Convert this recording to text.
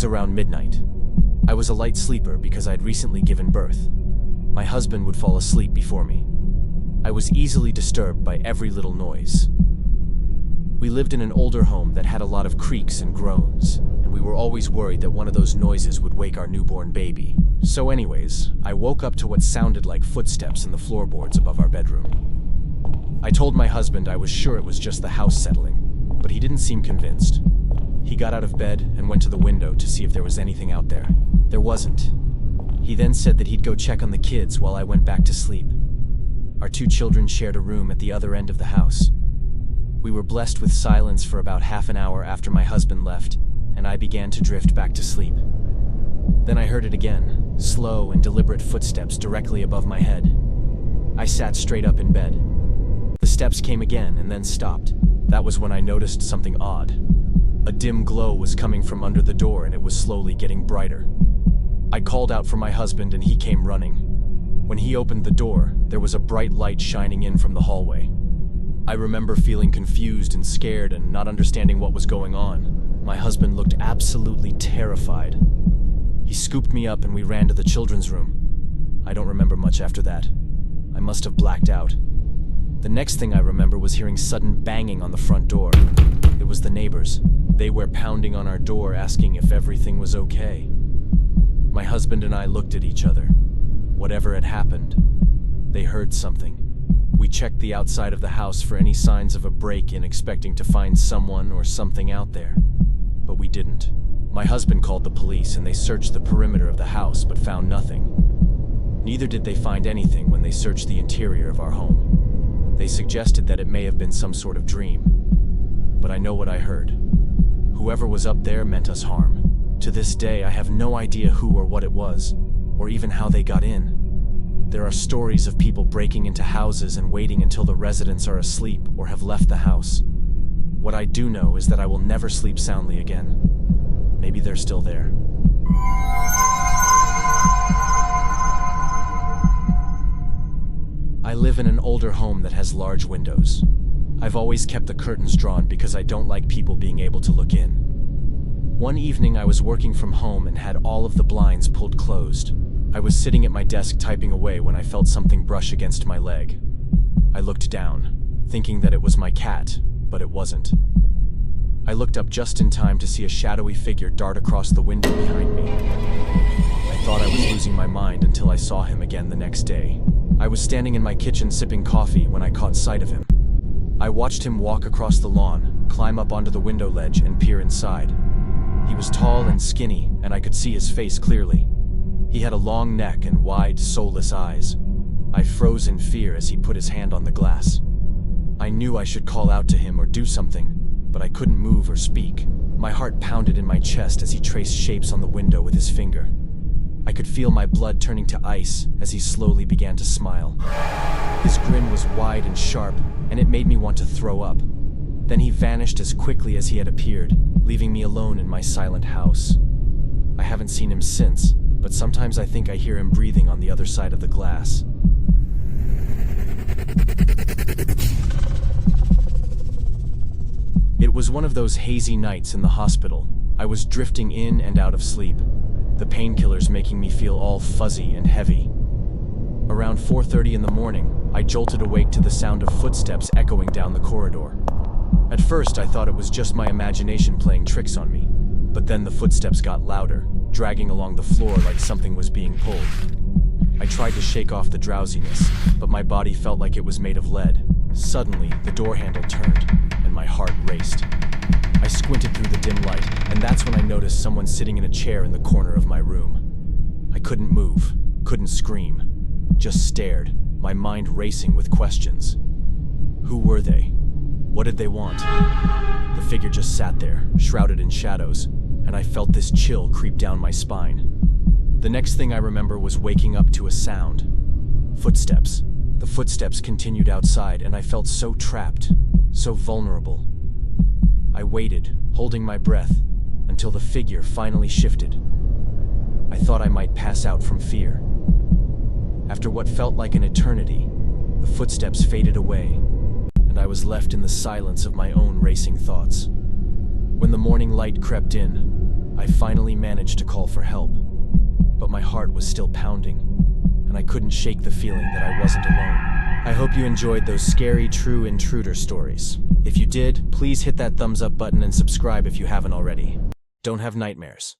was around midnight. I was a light sleeper because I'd recently given birth. My husband would fall asleep before me. I was easily disturbed by every little noise. We lived in an older home that had a lot of creaks and groans, and we were always worried that one of those noises would wake our newborn baby. So anyways, I woke up to what sounded like footsteps in the floorboards above our bedroom. I told my husband I was sure it was just the house settling, but he didn't seem convinced. He got out of bed and went to the window to see if there was anything out there. There wasn't. He then said that he'd go check on the kids while I went back to sleep. Our 2 children shared a room at the other end of the house. We were blessed with silence for about half an hour after my husband left, and I began to drift back to sleep. Then I heard it again, slow and deliberate footsteps directly above my head. I sat straight up in bed. The steps came again and then stopped. That was when I noticed something odd. A dim glow was coming from under the door and it was slowly getting brighter. I called out for my husband and he came running. When he opened the door, there was a bright light shining in from the hallway. I remember feeling confused and scared and not understanding what was going on. My husband looked absolutely terrified. He scooped me up and we ran to the children's room. I don't remember much after that. I must have blacked out. The next thing I remember was hearing sudden banging on the front door. It was the neighbors. They were pounding on our door asking if everything was okay. My husband and I looked at each other. Whatever had happened, they heard something. We checked the outside of the house for any signs of a break-in, expecting to find someone or something out there. But we didn't. My husband called the police and they searched the perimeter of the house but found nothing. Neither did they find anything when they searched the interior of our home. They suggested that it may have been some sort of dream. But I know what I heard. Whoever was up there meant us harm. To this day, I have no idea who or what it was, or even how they got in. There are stories of people breaking into houses and waiting until the residents are asleep or have left the house. What I do know is that I will never sleep soundly again. Maybe they're still there. I live in an older home that has large windows. I've always kept the curtains drawn because I don't like people being able to look in. One evening I was working from home and had all of the blinds pulled closed. I was sitting at my desk typing away when I felt something brush against my leg. I looked down, thinking that it was my cat, but it wasn't. I looked up just in time to see a shadowy figure dart across the window behind me. I thought I was losing my mind until I saw him again the next day. I was standing in my kitchen sipping coffee when I caught sight of him. I watched him walk across the lawn, climb up onto the window ledge, and peer inside. He was tall and skinny, and I could see his face clearly. He had a long neck and wide, soulless eyes. I froze in fear as he put his hand on the glass. I knew I should call out to him or do something, but I couldn't move or speak. My heart pounded in my chest as he traced shapes on the window with his finger. I could feel my blood turning to ice as he slowly began to smile. His grin was wide and sharp, and it made me want to throw up. Then he vanished as quickly as he had appeared, leaving me alone in my silent house. I haven't seen him since, but sometimes I think I hear him breathing on the other side of the glass. It was one of those hazy nights in the hospital. I was drifting in and out of sleep, the painkillers making me feel all fuzzy and heavy. Around 4:30 in the morning, I jolted awake to the sound of footsteps echoing down the corridor. At first, I thought it was just my imagination playing tricks on me, but then the footsteps got louder, dragging along the floor like something was being pulled. I tried to shake off the drowsiness, but my body felt like it was made of lead. Suddenly, the door handle turned, and my heart raced. I squinted through the dim light, and that's when I noticed someone sitting in a chair in the corner of my room. I couldn't move, couldn't scream, just stared, my mind racing with questions. Who were they? What did they want? The figure just sat there, shrouded in shadows, and I felt this chill creep down my spine. The next thing I remember was waking up to a sound. Footsteps. The footsteps continued outside, and I felt so trapped, so vulnerable. I waited, holding my breath, until the figure finally shifted. I thought I might pass out from fear. After what felt like an eternity, the footsteps faded away, and I was left in the silence of my own racing thoughts. When the morning light crept in, I finally managed to call for help, but my heart was still pounding, and I couldn't shake the feeling that I wasn't alone. I hope you enjoyed those scary, true intruder stories. If you did, please hit that thumbs up button and subscribe if you haven't already. Don't have nightmares.